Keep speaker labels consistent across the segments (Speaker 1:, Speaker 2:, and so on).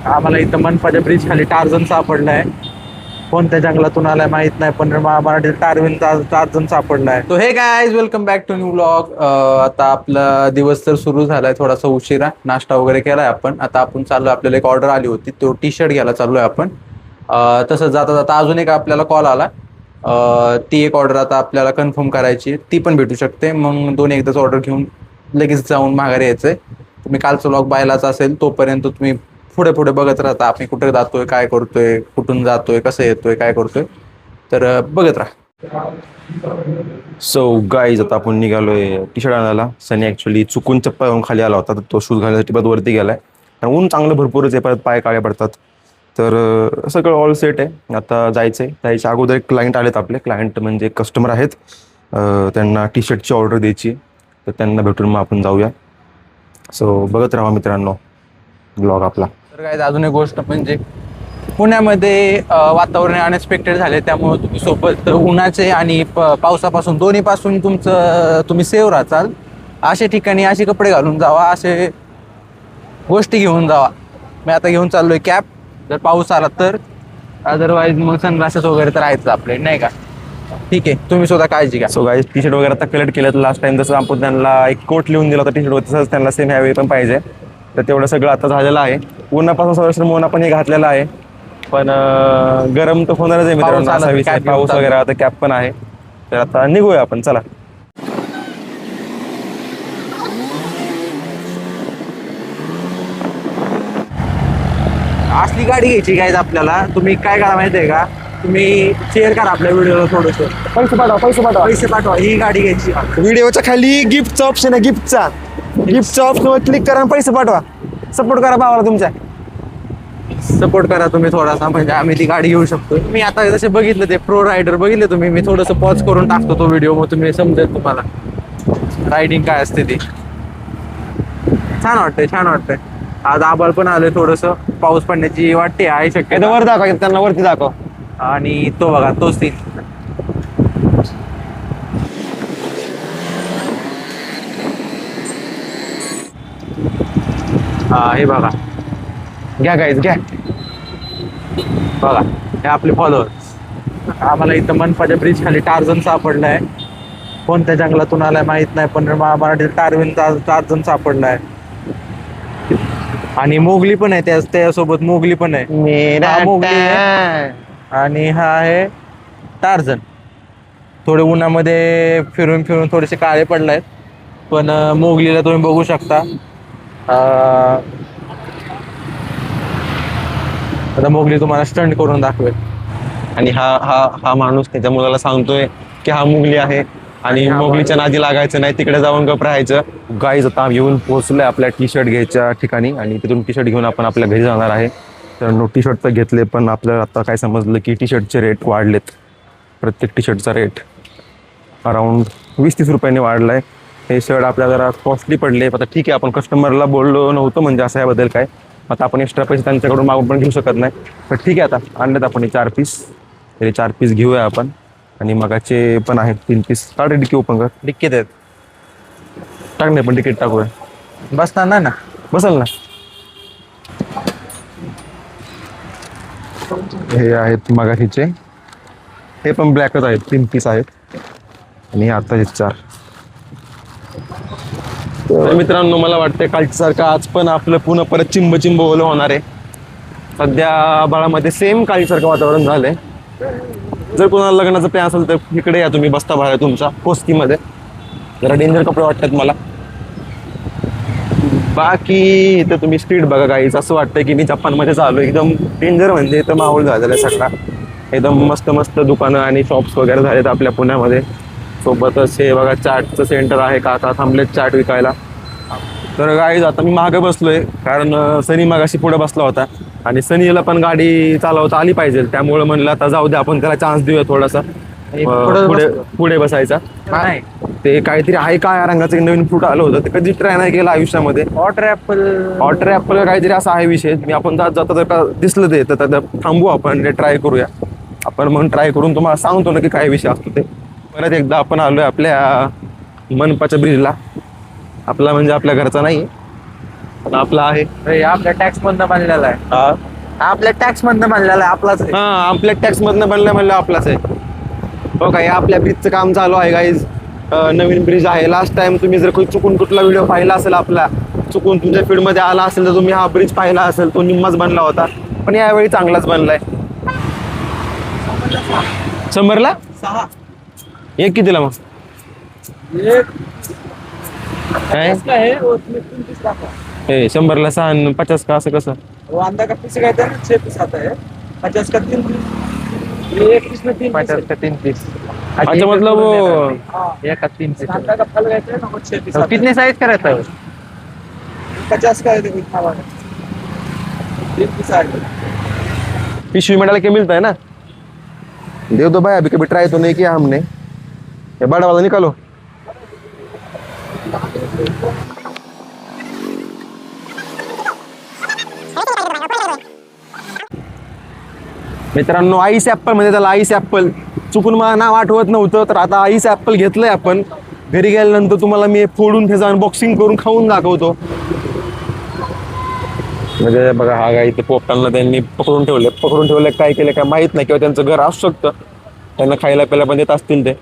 Speaker 1: आम्हाला इथं मनपाच्या ब्रिज खाली टार्झन सापडलाय. कोणत्या जंगलातून आलाय माहित नाही, पण मराठीत टार्झन सापडलाय. तो हे guys, welcome back to new vlog. आता आपला दिवस तर सुरू झालाय थोडासा उशिरा. नाश्ता वगैरे केलाय आपण. आता आपण चाललोय, आपल्याला एक ऑर्डर आली होती, तो टी शर्ट घ्यायला चाललोय आपण. तसंच जाता जाता अजून एक आपल्याला कॉल आला. ती एक ऑर्डर आता आपल्याला कन्फर्म करायची, ती पण भेटू शकते. मग दोन एकदाच ऑर्डर घेऊन लगेच जाऊन माघारी यायचंय. तुम्ही कालचा व्लॉग पाहिलाच असेल, तोपर्यंत तुम्ही पुढे पुढे बघत राहता. आपण कुठे जातोय, काय करतोय, कुठून जातोय, कसं येतोय, काय करतोय, तर बघत राहा.
Speaker 2: सो गाईज, आता आपण निघालोय टी शर्ट आणायला. सनी ॲक्च्युली चुकून चप्पल घालून खाली आला होता, तर तो शूज घालण्यासाठी परत वरती गेलाय. ऊन चांगलं भरपूरच आहे, परत पाय काळे पडतात. तर सगळं ऑल सेट आहे. आता जायच्या अगोदर एक क्लायंट आलेत. आपले क्लायंट म्हणजे कस्टमर आहेत. त्यांना टी शर्टची ऑर्डर द्यायची, तर त्यांना भेटून मग आपण जाऊया. सो बघत राहा मित्रांनो ब्लॉग आपला.
Speaker 1: तर काय, अजून एक गोष्ट म्हणजे पुण्यामध्ये वातावरण अनएक्सपेक्टेड झाले, त्यामुळे तुम्ही सोबत उन्हाचे आणि पावसापासून दोन्हीपासून तुम्ही सेव्ह राहाल. अशा ठिकाणी असे कपडे घालून जावा, असे गोष्टी घेऊन जावा. मी आता घेऊन चाललोय कॅप, जर पाऊस आला तर. अदरवाईज मग सनग्लासेस वगैरे तर आहेच आपले, नाही का? ठीक आहे, तुम्ही सुद्धा काळजी घ्या.
Speaker 2: सो गाईज, टी शर्ट वगैरे आता कलेक्ट केलं. तर लास्ट टाइम जसं आपण त्यांना एक कोट लिहून दिला होता टी शर्टवर, तसंच त्यांना सेम ह्यावेळी पण पाहिजे. तर तेवढं सगळं आता झालेलं आहे. उन्हापासून संरक्षण म्हणून आपण हे घातलेलं आहे, पण गरम तर होणारच आहे मित्रांनो. असा विषय, पाऊस वगैरे आता कॅप पण आहे. तर आता निघूया आपण, चला.
Speaker 1: असली गाडी घ्यायची गाईज आपल्याला. तुम्ही काय करा माहिती आहे का, तुम्ही शेअर करा आपल्या व्हिडिओला, थोडंसं पैसे पाठवा. ही गाडी घ्यायची.
Speaker 2: व्हिडिओच्या खाली गिफ्टचा ऑप्शन आहे, गिफ्टचा ऑप्शनवर क्लिक करा आणि पैसे पाठवा. सपोर्ट करा भावाला तुमच्या.
Speaker 1: सपोर्ट करा तुम्ही थोडासा, म्हणजे आम्ही ती गाडी घेऊ शकतो. मी आता जसे बघितलं ते प्रो रायडर बघितले तुम्ही, मी थोडंसं पॉज करून टाकतो तो व्हिडिओ, मग तुम्ही समजेल तुम्हाला रायडिंग काय असते ती. छान वाटतंय. आज आबाळ पण आलोय, थोडंसं पाऊस पडण्याची वाटते, आहे शक्यता.
Speaker 2: वर दाखव, त्यांना वरती दाखव.
Speaker 1: आणि तो बघा, तोच सीन. हे बघा, घ्या गाईज, घ्या. बघा, हे आपले फॉलोअर्स. आम्हाला इथं मनपाच्या ब्रिज खाली टार्झन सापडलाय. कोणत्या जंगलातून आलाय माहित नाही, पण मराठीत टार्झन सापडलाय. आणि मोगली पण आहे, त्यासोबत मोगली पण आहे. मोगली आहे आणि हा आहे टार्झन. थोडे उन्हामध्ये फिरून थोडेसे काळे पडलायत, पण मोगलीला तुम्ही बघू शकता. आता मोगली तुम्हाला स्टंट करून दाखवेल.
Speaker 2: आणि हा माणूस त्याच्या मुलाला सांगतोय की हा मोगली आहे आणि मोगलीच्या नादी लागायचं नाही, तिकडे जाऊन गप राहायचं. गाईज, आता येऊन पोहोचलोय आपल्या टी शर्ट घ्यायच्या ठिकाणी, आणि तिथून टी शर्ट घेऊन आपण आपल्या घरी जाणार आहे. तर टी शर्ट तर घेतले, पण आपल्याला आता काय समजलं की टी शर्टचे रेट वाढलेत. प्रत्येक टी शर्टचा रेट अराऊंड 20-30 रुपयांनी वाढला आहे. हे शर्ट आपल्याला जरा कॉस्टली पडले. आता ठीक आहे, आपण कस्टमरला बोललो नव्हतं म्हणजे असं याबद्दल काय. आता आपण एक्स्ट्रा पैसे त्यांच्याकडून मागून पण घेऊ शकत नाही. तर ठीक आहे, आता आणलेत आपण हे 4 पीस. हे 4 पीस घेऊया आपण. आणि मगाचे पण आहेत 3 पीस. काढ डिक्की ओपन कर.
Speaker 1: डिक्कीत आहेत,
Speaker 2: टाक नाही, पण तिकीट टाकूया.
Speaker 1: बसणार नाही ना?
Speaker 2: बसल ना. हे आहेत मगाशीचे, हे पण ब्लॅकच आहेत. 3 पीस आहेत. आणि आता हे 4. तर मित्रांनो, मला वाटतं कालच्या सारखं आज पण आपलं पुन्हा परत चिंब ओलं होणार आहे. सध्या आभाळामध्ये सेम कालच्यासारखं वातावरण झालंय. जर कोणाला लग्नाचा प्लॅन असेल तर इकडे या तुम्ही, बसता बाहेर तुमचा पोस्कीमध्ये. जरा डेंजर कपडे वाटतात मला. बाकी इथं तुम्ही स्ट्रीट बघा गाईज, असं वाटतंय की मी जपानमध्ये चालू. एकदम डेंजर, म्हणजे इथं माहोल झालेला आहे सगळा. एकदम मस्त दुकानं आणि शॉप्स वगैरे झालेत आपल्या पुण्यामध्ये. सोबतच हे बघा, चाटचं सेंटर आहे, काका थांबलेत चाट विकायला. तर गाईज, आता मी मागं बसलोय, कारण सनी मागाशी पुढे बसला होता आणि सनीला पण गाडी चालवता आली पाहिजे. त्यामुळे म्हणलं आता जाऊ दे, आपण त्याला चान्स देऊया थोडासा पुढे बसायचा.
Speaker 1: नाही,
Speaker 2: ते काहीतरी आहे, काय रंगाचं नवीन फ्रूट आलं होतं, ते कधी ट्राय नाही केलं आयुष्यामध्ये.
Speaker 1: वॉटर ऍपल
Speaker 2: काहीतरी असा आहे विषय. मी आपण जाता जर का दिसलं ते तर थांबू, आपण ट्राय करूया. आपण मग ट्राय करून तुम्हाला सांगतो ना की काय विषय असतो ते. परत एकदा आपण आलोय आपल्या मनपाच्या ब्रिजला. आपला म्हणजे आपल्या घरचा नाही, पण आपला आहे.
Speaker 1: हे आपल्या टॅक्स मधनं बांधलेला आहे.
Speaker 2: हा
Speaker 1: आपल्या टॅक्स मधनं बांधलेला आहे, आपलाच आहे.
Speaker 2: आपल्या टॅक्स मधनं बनलं म्हणलं आपलाच आहे. हो काय, आपल्या ब्रिजचं काम चालू आहे गाईज. नवीन ब्रिज आहे. लास्ट टाइम तुम्ही जर चुकून कुठला व्हिडिओ पाहिला असेल आपला, चुकून तुमच्या फीडमध्ये आला असेल तर तुम्ही हा ब्रिज पाहिला असेल, तो निम्माच बनला होता. पण यावेळी चांगलाच बनलाय. 100ला
Speaker 1: 6.
Speaker 2: एक कितीला मग
Speaker 1: एक
Speaker 2: काय?
Speaker 1: इसका है वो 29 का था.
Speaker 2: हे 100ला 6 आणि 50 का असं कसं?
Speaker 1: वो अंडा का पीस कहते हैं ना, 6 पीस आता है. 50 का 3 पीस. ये एक पीस में 3 50 का 3 पीस.
Speaker 2: अच्छा, मतलब वो
Speaker 1: एक का 3 पीस. अंडा का फल कहते हैं ना, वो 6 पीस. कितने साइज का रहता है? 50 का है, देखो इतना वाला 3 पीस आ गया.
Speaker 2: पिशवी में डाल के मिलता है ना? दे दो भाई, अभी कभी ट्राई तो नहीं किया हमने. ये बड़ा वाला निकालो. मित्रांनो, आईस ऍपल म्हणजे त्याला आईस ऍपल. चुकून मला नाव आठवत नव्हतं, तर आता आईस ऍपल घेतलंय आपण. घरी गेल्यानंतर तुम्हाला मी फोडून त्याचं अनबॉक्सिंग करून खाऊन दाखवतो. म्हणजे बघा, हा गाई ते पोपटांना त्यांनी पकडून ठेवले. काय केलं काय माहित नाही, किंवा त्यांचं घर असू शकतं, त्यांना खायला प्यायला पण देत असतील ते.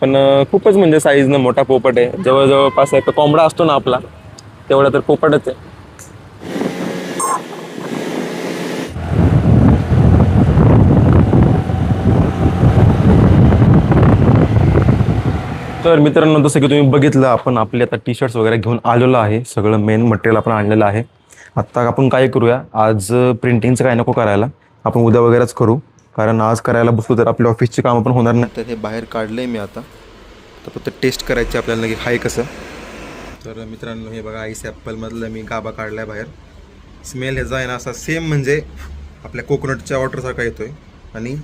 Speaker 2: पण खूपच म्हणजे साईजनं मोठा पोपट आहे. जवळपास एक कोंबडा असतो ना आपला, तेवढा तर पोपटच आहे. तर मित्रांनो, जसं की तुम्ही बघितलं, आपण आपले आता टी शर्ट्स वगैरे घेऊन आलेलो आहे. सगळं मेन मटेरियल आपण आणलेलं आहे. आत्ता आपण काय करूया, आज प्रिंटिंगचं काय नको करायला, आपण उद्या वगैरेच करू. कारण आज करायला बसलो तर आपल्या ऑफिसची कामं पण होणार नाही. तर हे बाहेर काढलं आहे मी आता. तर फक्त टेस्ट करायची आपल्याला की हाय कसं. तर मित्रांनो, हे बघा, आईस ॲपलमधलं मी गाबा काढला आहे बाहेर. स्मेल ह्याचा आहे ना असा सेम म्हणजे आपल्या कोकोनटच्या वॉटरसारखा येतो आहे. आणि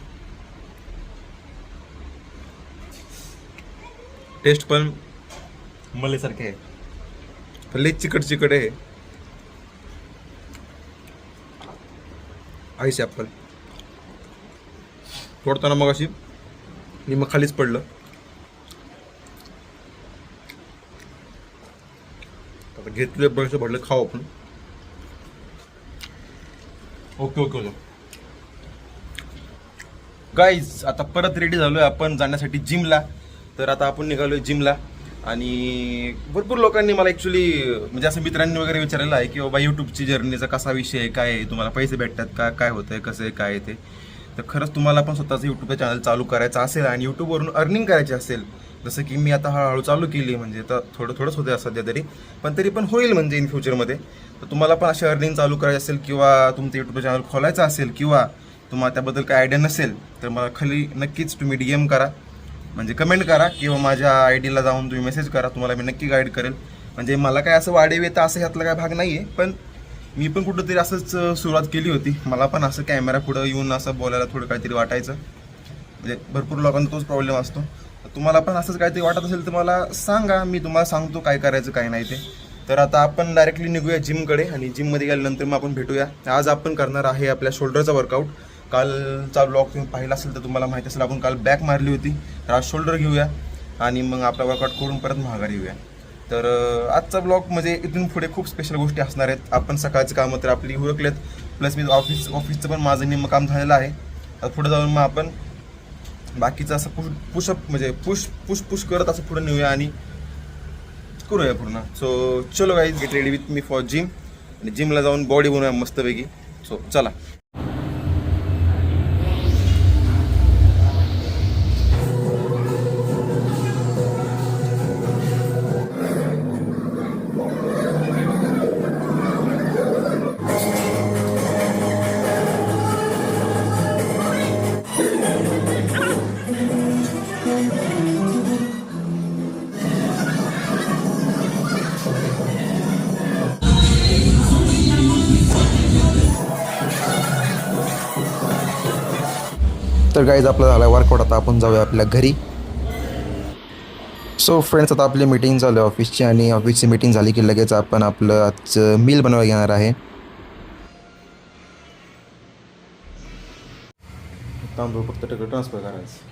Speaker 2: टेस्ट पण मलेसारखे आहे. लई चिकट आहे आईस ॲपल. तोडताना मग अशी मग खालीच पडलं. आता घेतले बघायचं भरलं, खाऊ आपण. ओके गाईज, आता परत रेडी झालोय आपण जाण्यासाठी जिमला. तर आता आपण निघालोय जिमला. आणि भरपूर लोकांनी मला ॲक्च्युली म्हणजे असं मित्रांनी वगैरे विचारलेलं आहे की बाबा यूट्यूबची जर्नीचा कसा विषय आहे, काय आहे, तुम्हाला पैसे भेटतात का, काय होतं आहे, कसं आहे, काय आहे ते. तर खरंच तुम्हाला पण स्वतःचं यूट्यूबचं चॅनल चालू करायचं असेल आणि यूट्यूबवरून अर्निंग करायची असेल, जसं की मी आता हळूहळू चालू केली, म्हणजे आता थोडंच होते सध्या तरी, पण तरी पण होईल म्हणजे इन फ्युचरमध्ये. तर तुम्हाला पण अशी अर्निंग चालू करायची असेल, किंवा तुमचं यूट्यूब चॅनल खोलायचं असेल, किंवा तुम्हाला त्याबद्दल काय आयडिया नसेल, तर मला खाली नक्कीच तुम्ही DM करा, म्हणजे कमेंट करा, किंवा माझ्या ID ला जाऊन तुम्ही मेसेज करा. तुम्हाला मी नक्की गाईड करेल. म्हणजे मला काय असं वाढेव येतं असं ह्यातला काय भाग नाही आहे, पण मी पण कुठंतरी असंच सुरुवात केली होती. मला पण असं कॅमेरा पुढं येऊन असं बोलायला थोडं काहीतरी वाटायचं. म्हणजे भरपूर लोकांना तोच प्रॉब्लेम असतो. तुम्हाला पण असंच काहीतरी वाटत असेल तर मला सांगा, मी तुम्हाला सांगतो काय करायचं काय नाही ते. तर आता आपण डायरेक्टली निघूया जिमकडे, आणि जिममध्ये गेल्यानंतर मग आपण भेटूया. आज आपण करणार आहे आपल्या शोल्डरचा वर्कआउट. कालचा ब्लॉग तुम्ही पाहिला असेल तर तुम्हाला माहिती असेल, आपण काल बॅक मारली होती. तर आज शोल्डर घेऊया आणि मग आपला वर्कआउट करून परत माघारी येऊया. तर आजचा ब्लॉग म्हणजे इथून पुढे खूप स्पेशल गोष्टी असणार आहेत. आपण सकाळची कामं तर आपली उरकलेत, प्लस मी ऑफिसचं पण माझं निम्मं काम झालेलं आहे. आता पुढे जाऊन मग आपण बाकीचं असं पुशअप म्हणजे पुश करत असं पुढे नेऊया आणि करूया पूर्ण. सो चलो guys, get ready with me for gym. आणि जिमला जाऊन बॉडी बनवूया मस्तपैकी. सो चला. तर गाईज, आपला झाला वर्कआउट. आता आपण जाऊया आपल्या घरी. सो फ्रेंड्स, आता आपली मीटिंग झाली ऑफिसची, आणि ऑफिसची मीटिंग झाली की लगेच आपण आपलं आजचं मील बनवायला घेणार आहे. तांदूळ फक्त ट्रान्सफर करायचं.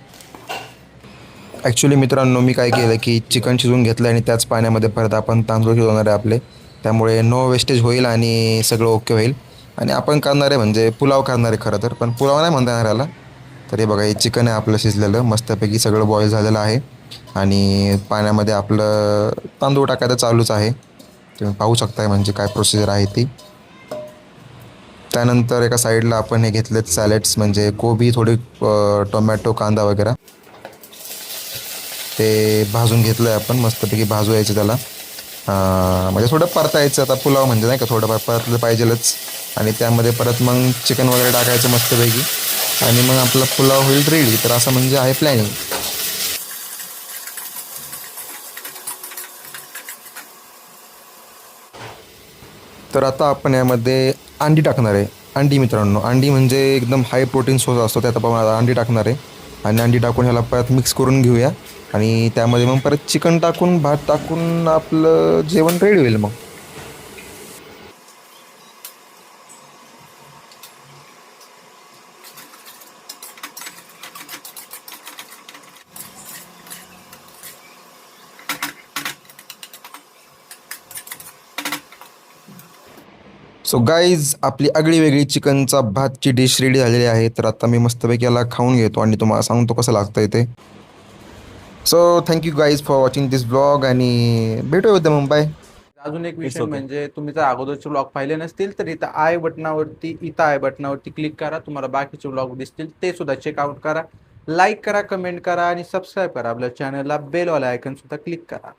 Speaker 2: ॲक्च्युली मित्रांनो, मी काय केलं की चिकन शिजवून घेतलं आणि त्याच पाण्यामध्ये परत आपण तांदूळ शिजवणार आहे आपले.
Speaker 3: त्यामुळे नो वेस्टेज होईल आणि सगळं ओके होईल. आणि आपण करणार आहे म्हणजे पुलाव करणार आहे खरं तर, पण पुलाव नाही म्हणता येणार याला. तर हे बघा, हे चिकन आहे आपलं शिजलेलं मस्तपैकी, सगळं बॉईल झालेलं आहे. आणि पाण्यामध्ये आपलं तांदूळ टाकायचं चालूच आहे. तुम्ही पाहू शकताय म्हणजे काय प्रोसिजर आहे ती. त्यानंतर एका साईडला आपण हे घेतलेत सॅलेड्स, म्हणजे कोबी, थोडी टोमॅटो, कांदा वगैरे ते भाजून घेतलं आहे आपण. मस्तपैकी भाजू यायचं त्याला. म्हणजे थोडं परतायचं. आता पुलाव म्हणजे नाही का, थोडं परतलं पाहिजेलच. आणि त्यामध्ये परत मग चिकन वगैरे टाकायचं मस्तपैकी, आणि मग आपला पुलाव होईल रेडी. तर असं म्हणजे आहे प्लॅनिंग. तर आता आपण यामध्ये अंडी टाकणार आहे. अंडी मित्रांनो, अंडी म्हणजे एकदम हाय प्रोटीन सोर्स असतो, त्यात आपण अंडी टाकणार आहे. आणि अंडी टाकून ह्याला परत मिक्स करून घेऊया. आणि त्यामध्ये मग परत चिकन टाकून, भात टाकून आपलं जेवण रेडी होईल मग. सो गाईज, आपली आगळी वेगळी चिकनचा भातची डिश रेडी झालेली आहे. तर आता मी मस्तपैकी याला खाऊन घेतो आणि तुम्हाला सांगतो कसं लागतं ते. So thank you guys for watching this blog, आणि भेटूया उद्या मग. बाय.
Speaker 1: अजून एक विषय
Speaker 2: okay.
Speaker 1: म्हणजे, तुम्ही जर अगोदरचे ब्लॉग पाहिले नसतील तर इथं आय बटनावरती क्लिक करा, तुम्हाला बाकीचे ब्लॉग दिसतील, ते सुद्धा चेकआउट करा. लाईक करा, कमेंट करा आणि सबस्क्राईब करा आपल्या चॅनलला. बेल वाला आयकन सुद्धा क्लिक करा.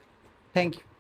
Speaker 1: थँक्यू.